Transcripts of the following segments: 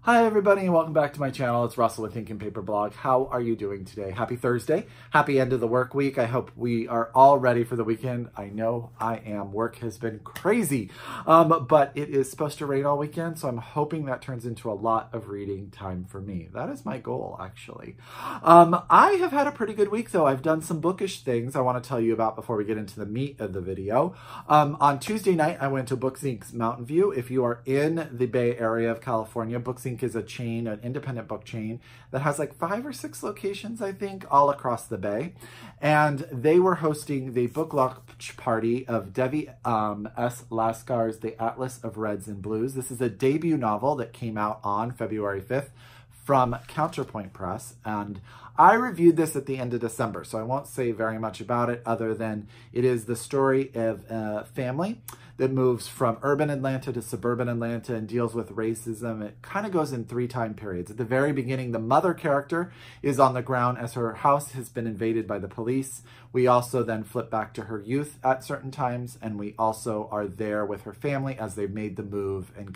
Hi everybody and welcome back to my channel. It's Russell with Ink and Paper Blog. How are you doing today? Happy Thursday. Happy end of the work week. I hope we are all ready for the weekend. I know I am. Work has been crazy, but it is supposed to rain all weekend, so I'm hoping that turns into a lot of reading time for me. That is my goal, actually. I have had a pretty good week, though. I've done some bookish things I want to tell you about before we get into the meat of the video. On Tuesday night, I went to Books Inc.'s Mountain View. If you are in the Bay Area of California, Books Inc. is a chain, an independent book chain that has like 5 or 6 locations, I think, all across the Bay. And they were hosting the book launch party of Devi S. Lasker's The Atlas of Reds and Blues. This is a debut novel that came out on February 5th from Counterpoint Press. And I reviewed this at the end of December, so I won't say very much about it other than it is the story of a family that moves from urban Atlanta to suburban Atlanta and deals with racism. It kind of goes in 3 time periods. At the very beginning, the mother character is on the ground as her house has been invaded by the police. We also then flip back to her youth at certain times, and we also are there with her family as they've made the move and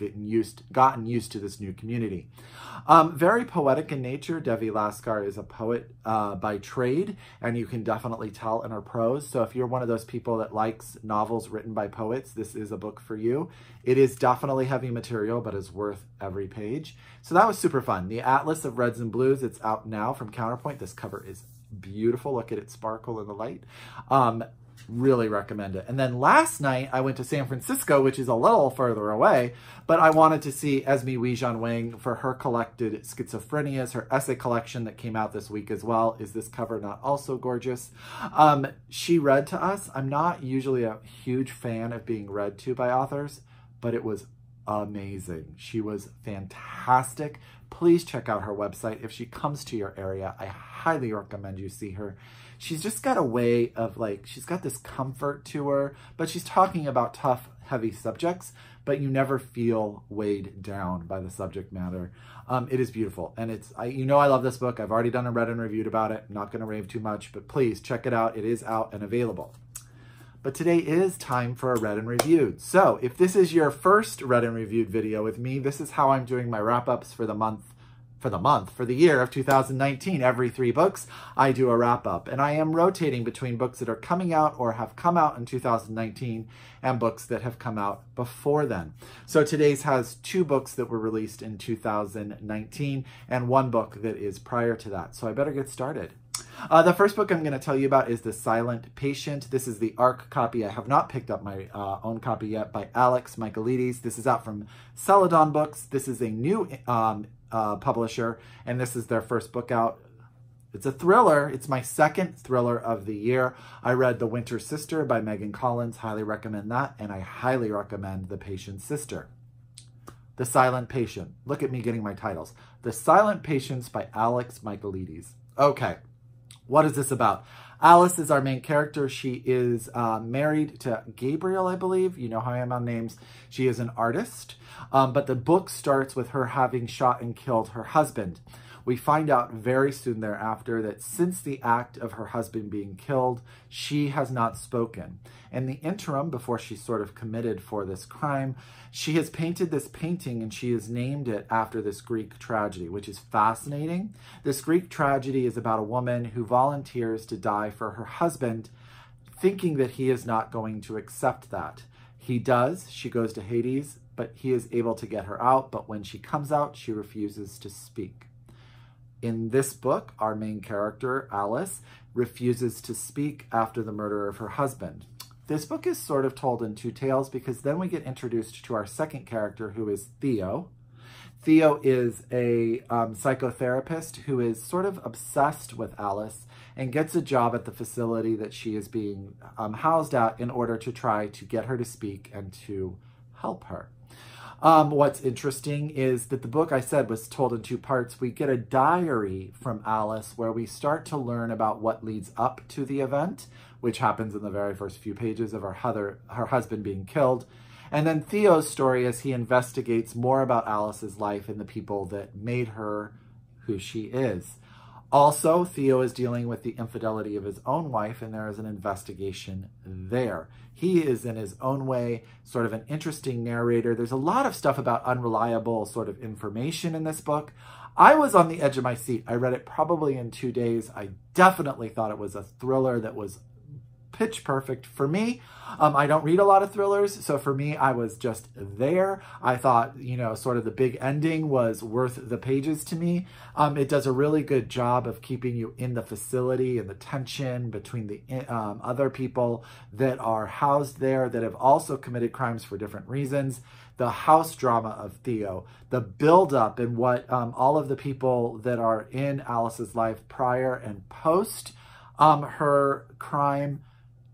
gotten used to this new community. Very poetic in nature. Devi Lasker is a poet by trade, and you can definitely tell in her prose. So if you're one of those people that likes novels written by poets, this is a book for you. It is definitely heavy material, but is worth every page. So that was super fun. The Atlas of Reds and Blues, it's out now from Counterpoint. This cover is beautiful. Look at it sparkle in the light. Really recommend it. And then last night I went to San Francisco, which is a little further away, but I wanted to see Esme Weijun for her collected Schizophrenias, her essay collection that came out this week as well. Is this cover not also gorgeous? She read to us. I'm not usually a huge fan of being read to by authors, but it was amazing. She was fantastic. Please check out her website. If she comes to your area, I highly recommend you see her. She's just got a way of she's got this comfort to her, but she's talking about tough, heavy subjects, but you never feel weighed down by the subject matter. It is beautiful. And I love this book. I've already done a read and reviewed about it. I'm not going to rave too much, but please check it out. It is out and available. But today is time for a read and reviewed. So if this is your first read and reviewed video with me, this is how I'm doing my wrap-ups for the year of 2019. Every 3 books, I do a wrap-up. And I am rotating between books that are coming out or have come out in 2019 and books that have come out before then. So today's has 2 books that were released in 2019 and 1 book that is prior to that. So I better get started. The first book I'm going to tell you about is The Silent Patient. This is the ARC copy. I have not picked up my own copy yet, by Michaelides. This is out from Celadon Books. This is a new publisher, and this is their first book out. It's a thriller. It's my second thriller of the year. I read The Winter Sister by Megan Collins. Highly recommend that, and I highly recommend The Patient's Sister. The Silent Patient. Look at me getting my titles. The Silent Patients by Michaelides. Okay. What is this about? Alice is our main character. She is married to Gabriel, I believe. You know how I am on names. She is an artist, but the book starts with her having shot and killed her husband. We find out very soon thereafter that since the act of her husband being killed, she has not spoken. In the interim, before she's sort of committed for this crime, she has painted this painting and she has named it after this Greek tragedy, which is fascinating. This Greek tragedy is about a woman who volunteers to die for her husband, thinking that he is not going to accept that. He does. She goes to Hades, but he is able to get her out. But when she comes out, she refuses to speak. In this book, our main character, Alice, refuses to speak after the murder of her husband. This book is sort of told in 2 tales because then we get introduced to our second character, who is Theo. Theo is a psychotherapist who is sort of obsessed with Alice and gets a job at the facility that she is being housed at in order to try to get her to speak and to help her. What's interesting is that the book, I said, was told in 2 parts. We get a diary from Alice where we start to learn about what leads up to the event, which happens in the very first few pages of her husband being killed. And then Theo's story as he investigates more about Alice's life and the people that made her who she is. Also, Theo is dealing with the infidelity of his own wife, and there is an investigation there. He is, in his own way, sort of an interesting narrator. There's a lot of stuff about unreliable sort of information in this book. I was on the edge of my seat. I read it probably in 2 days. I definitely thought it was a thriller that was pitch perfect for me. I don't read a lot of thrillers, so for me, I was just there. I thought, you know, sort of the big ending was worth the pages to me. It does a really good job of keeping you in the facility and the tension between the other people that are housed there that have also committed crimes for different reasons. The house drama of Theo, the buildup and what all of the people that are in Alice's life prior and post her crime.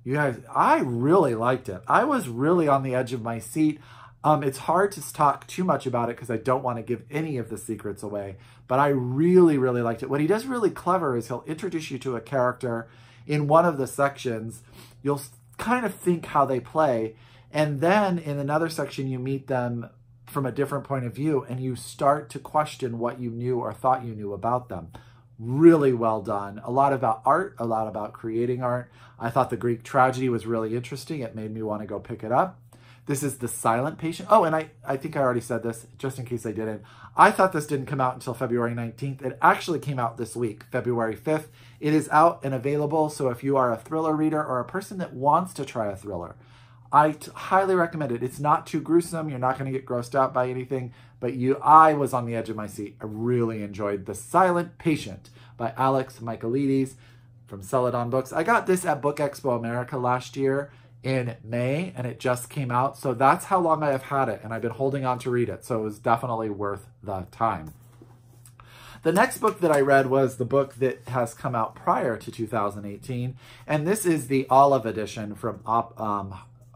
You guys, I really liked it. I was really on the edge of my seat. It's hard to talk too much about it because I don't want to give any of the secrets away, but I really, really liked it. What he does really clever is he'll introduce you to a character in one of the sections. You'll kind of think how they play, and then in another section, you meet them from a different point of view, and you start to question what you knew or thought you knew about them. Really well done. A lot about art, a lot about creating art. I thought the Greek tragedy was really interesting. It made me want to go pick it up. This is The Silent Patient. Oh, and I think I already said this, just in case I didn't. I thought this didn't come out until February 19th. It actually came out this week, February 5th. It is out and available, so if you are a thriller reader or a person that wants to try a thriller, I highly recommend it. It's not too gruesome. You're not going to get grossed out by anything, but I was on the edge of my seat. I really enjoyed The Silent Patient by Alex Michaelides from Celadon Books. I got this at Book Expo America last year in May, and it just came out. So that's how long I have had it, and I've been holding on to read it. So it was definitely worth the time. The next book that I read was the book that has come out prior to 2018, and this is the Olive edition from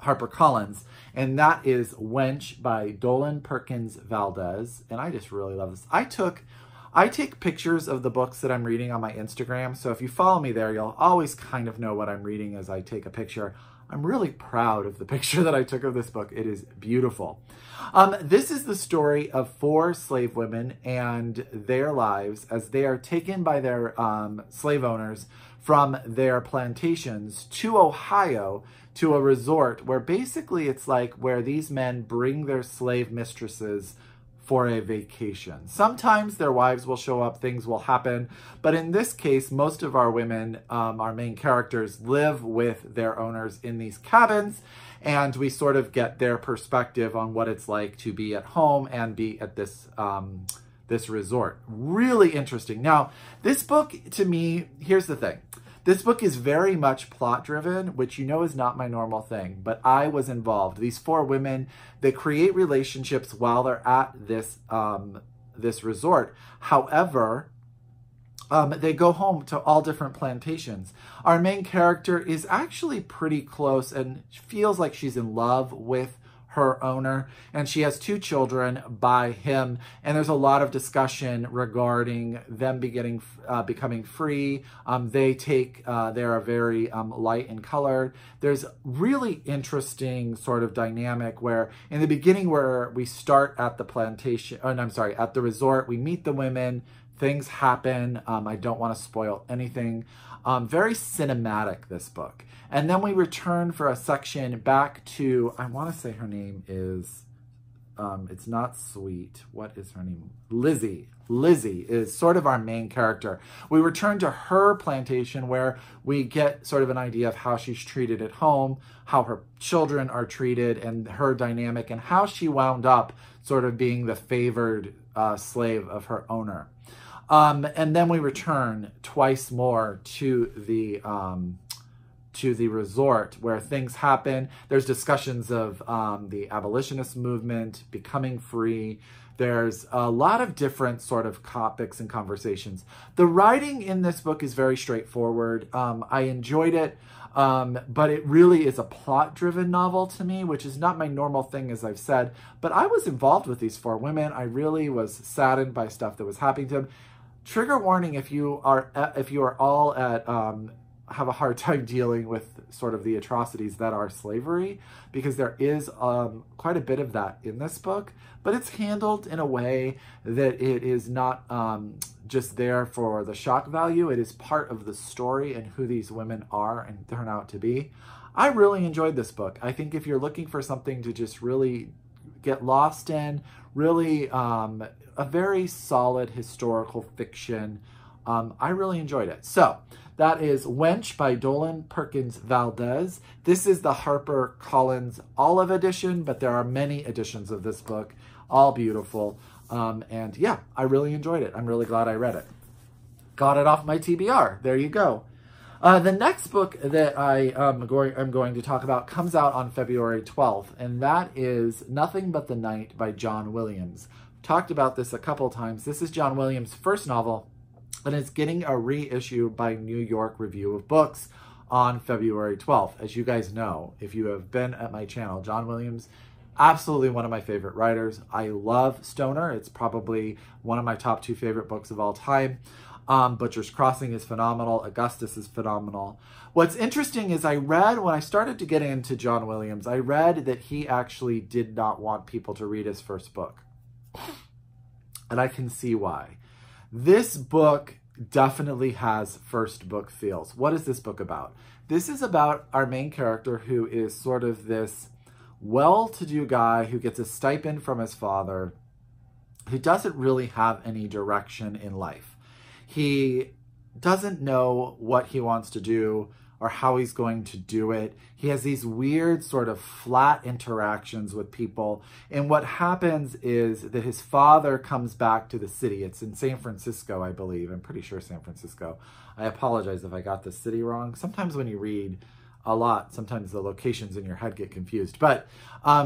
HarperCollins, and that is Wench by Dolen Perkins-Valdez, and I just really love this. I take pictures of the books that I'm reading on my Instagram, so if you follow me there, you'll always kind of know what I'm reading as I take a picture. I'm really proud of the picture that I took of this book. It is beautiful. This is the story of 4 slave women and their lives as they are taken by their slave owners from their plantations to Ohio to a resort where basically it's like where these men bring their slave mistresses for a vacation. Sometimes their wives will show up, things will happen, but in this case, most of our women, our main characters, live with their owners in these cabins, and we sort of get their perspective on what it's like to be at home and be at this this resort. Really interesting. Now, this book, to me, here's the thing. This book is very much plot-driven, which you know is not my normal thing, but I was involved. These 4 women, they create relationships while they're at this, this resort. However, they go home to all different plantations. Our main character is actually pretty close and feels like she's in love with her owner, and she has 2 children by him, and there's a lot of discussion regarding them becoming free. They're very light and colored. There's really interesting sort of dynamic where in the beginning where we start at the plantation, at the resort, we meet the women, things happen. I don't want to spoil anything. Very cinematic, this book. And then we return for a section back to, I want to say her name is, it's not Sweet. What is her name? Lizzie. Lizzie is sort of our main character. We return to her plantation where we get sort of an idea of how she's treated at home, how her children are treated, and her dynamic, and how she wound up sort of being the favored slave of her owner. And then we return twice more to the resort where things happen. There's discussions of the abolitionist movement, becoming free. There's a lot of different sort of topics and conversations. The writing in this book is very straightforward. I enjoyed it, but it really is a plot-driven novel to me, which is not my normal thing, as I've said. But I was involved with these 4 women. I really was saddened by stuff that was happening to them. Trigger warning if you are all at have a hard time dealing with sort of the atrocities that are slavery, because there is quite a bit of that in this book, but it's handled in a way that it is not just there for the shock value. It is part of the story and who these women are and turn out to be. I really enjoyed this book. I think if you're looking for something to just really get lost in, really a very solid historical fiction, I really enjoyed it. So that is Wench by Dolen Perkins-Valdez. This is the HarperCollins Olive edition, but there are many editions of this book, all beautiful. And yeah, I really enjoyed it. I'm really glad I read it. Got it off my TBR. There you go. The next book that I'm going to talk about comes out on February 12th, and that is Nothing But the Night by John Williams. Talked about this a couple times. This is John Williams' first novel, and it's getting a reissue by New York Review of Books on February 12th. As you guys know, if you have been at my channel, John Williams, absolutely one of my favorite writers. I love Stoner. It's probably one of my top 2 favorite books of all time. Butcher's Crossing is phenomenal. Augustus is phenomenal. What's interesting is when I started to get into John Williams, I read that he actually did not want people to read his first book. And I can see why. This book definitely has first book feels. What is this book about? This is about our main character, who is sort of this well-to-do guy who gets a stipend from his father, who doesn't really have any direction in life. He doesn't know what he wants to do or how he's going to do it. He has these weird sort of flat interactions with people. And what happens is that his father comes back to the city. It's in San Francisco, I believe. I'm pretty sure San Francisco. I apologize if I got the city wrong. Sometimes when you read a lot, sometimes the locations in your head get confused. But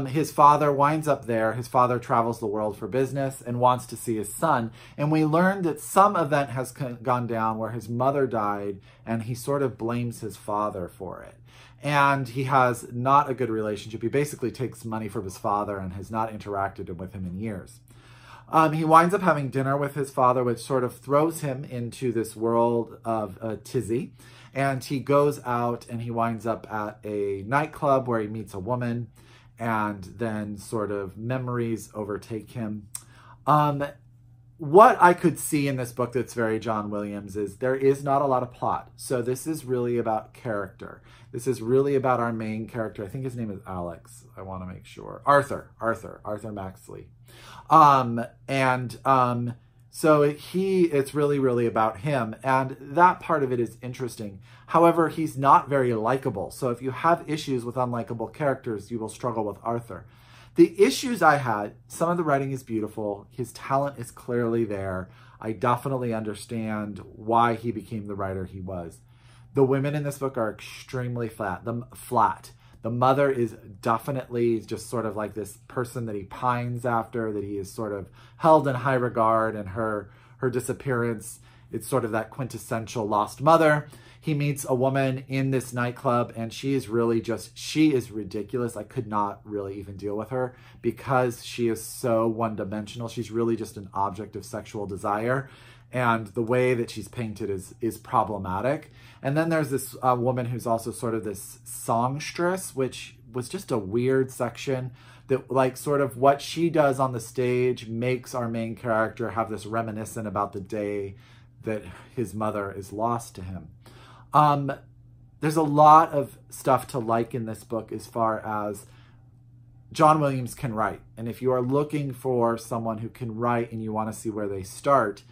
his father winds up there. His father travels the world for business and wants to see his son. And we learn that some event has gone down where his mother died, and he sort of blames his father for it. And he has not a good relationship. He basically takes money from his father and has not interacted with him in years. He winds up having dinner with his father, which sort of throws him into this world of tizzy. And he goes out and he winds up at a nightclub where he meets a woman, and then sort of memories overtake him. What I could see in this book that's very John Williams is there is not a lot of plot. So this is really about character. This is really about our main character. I think his name is Alex. I want to make sure. Arthur Maxley. So it's really, really about him. And that part of it is interesting. However, he's not very likable. So if you have issues with unlikable characters, you will struggle with Arthur. The issues I had, some of the writing is beautiful. His talent is clearly there. I definitely understand why he became the writer he was. The women in this book are extremely flat. The mother is definitely just sort of like this person that he pines after, that he is sort of held in high regard, and her disappearance, it's sort of that quintessential lost mother. He meets a woman in this nightclub, and she is ridiculous. I could not really even deal with her because she is so one-dimensional. She's really just an object of sexual desire. And the way that she's painted is problematic. And then there's this woman who's also sort of this songstress, which was just a weird section that, like, sort of what she does on the stage makes our main character have this reminiscent about the day that his mother is lost to him. There's a lot of stuff to like in this book as far as John Williams can write. And if you are looking for someone who can write and you want to see where they start,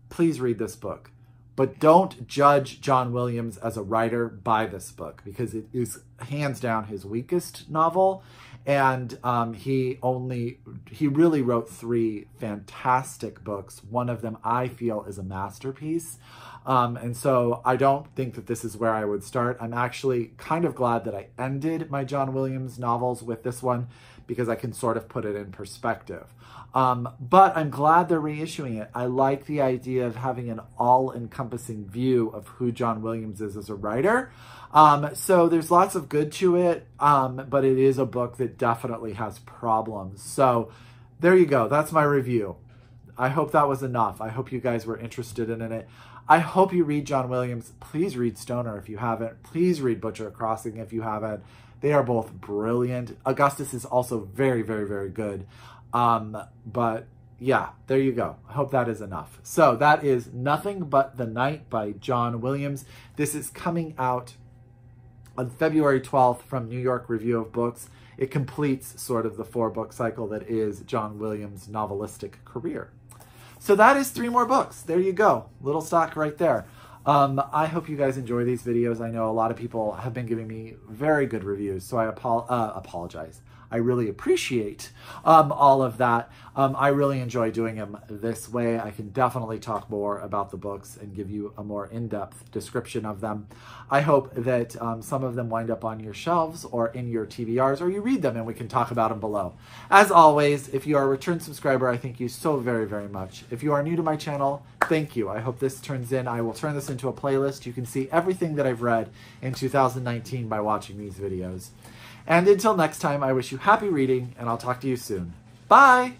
please read this book. But don't judge John Williams as a writer by this book, because it is hands down his weakest novel. And he really wrote 3 fantastic books. One of them I feel is a masterpiece. And so I don't think that this is where I would start. I'm actually kind of glad that I ended my John Williams novels with this one, because I can sort of put it in perspective. But I'm glad they're reissuing it. I like the idea of having an all-encompassing view of who John Williams is as a writer. So there's lots of good to it, but it is a book that definitely has problems. So there you go. That's my review. I hope that was enough. I hope you guys were interested in it. I hope you read John Williams. Please read Stoner if you haven't. Please read Butcher Crossing if you haven't. They are both brilliant. Augustus is also very, very, very good. But yeah, there you go. I hope that is enough. So that is Nothing But the Night by John Williams. This is coming out on February 12th from New York Review of Books. It completes sort of the 4-book cycle that is John Williams' novelistic career. So that is 3 more books. There you go. Little stock right there. I hope you guys enjoy these videos. I know a lot of people have been giving me very good reviews, so I apologize. I really appreciate all of that. I really enjoy doing them this way. I can definitely talk more about the books and give you a more in-depth description of them. I hope that some of them wind up on your shelves or in your TBRs, or you read them and we can talk about them below. As always, if you are a return subscriber, I thank you so very, very much. If you are new to my channel, thank you. I hope this turns in. I will turn this into a playlist. You can see everything that I've read in 2019 by watching these videos. And until next time, I wish you happy reading, and I'll talk to you soon. Bye!